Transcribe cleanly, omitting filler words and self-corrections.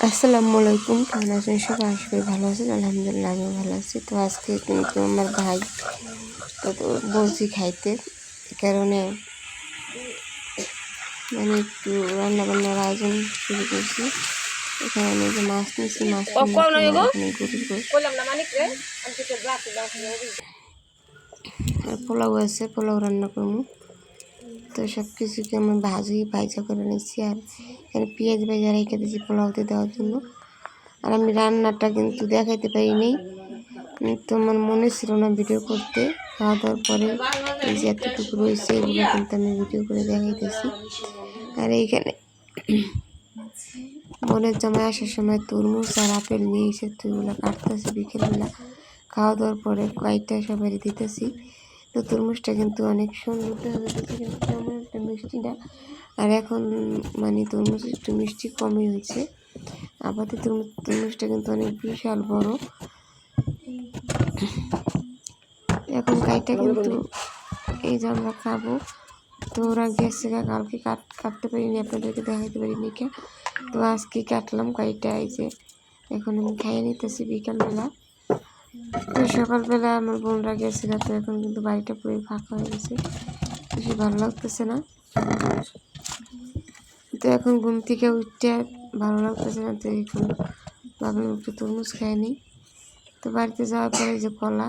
আসসালামু আলাইকুম, কেমন আছেন সবাই? আশা করি ভালো আছেন। আলহামদুলিল্লাহ আমিও ভালো আছি। তো আজকে কিন্তু আমার ভাই তো বলছি খাইতে, এই কারণে একটু রান্নাবান্নার আয়োজন শুরু করছি। এখানে আমি যে মাছ নিয়েছি, মাছ এখানে আর পোলাও আছে, পোলাও রান্না করবো। তো সব কিছুকে আমি ভাজা করে নিচ্ছি, আর এখানে পেঁয়াজ ভাজা রেখে দিয়েছি পোলাওতে দেওয়ার জন্য। আর আমি রান্নাটা কিন্তু দেখাইতে পারিনি, তো আমার মনে ছিল না ভিডিও করতে। খাওয়া দাওয়ার পরে এই যে এতটুকু রয়েছে এগুলো কিন্তু আমি ভিডিও করে দেখাইতেছি। আর এইখানে বোনের জামাই আসার সময় তরমুজ আর আপেল নিয়ে এসে ওইগুলো কাটতেছি বিকেলবেলা খাওয়া দাওয়ার পরে কয়েকটা সবাই দিতেছি। তো তরমুজটা কিন্তু অনেক সুন্দর দেখা যাচ্ছে, কিন্তু তেমন একটা মিষ্টি না। আর এখন তরমুজ একটু মিষ্টি কমই হয়েছে। আপাতত তরমুজটা কিন্তু অনেক বিশাল বড়। এখন গাইটা কিন্তু এই যে আমরা খাবো। তো ওরা গেছে কালকে কাটতে পারিনি, আপনাদেরকে দেখাইতে পারিনি কে। তো আজকে কাটলাম কয়েকটা। এই যে এখন আমি খাইয়ে নিতেছি বিকালবেলা। তো সকালবেলা আমার বোনরা গেছে, তো এখন কিন্তু বাড়িটা পুরো ফাঁকা হয়ে গেছে, বেশি ভালো লাগতেছে না। তো এখন ঘুম থেকে উঠতে ভালো লাগতেছে না, তো এখন ভাবলাম একটু তরমুজ খাইয়ে নিই। তো বাড়িতে যাওয়ার পরে যে কলা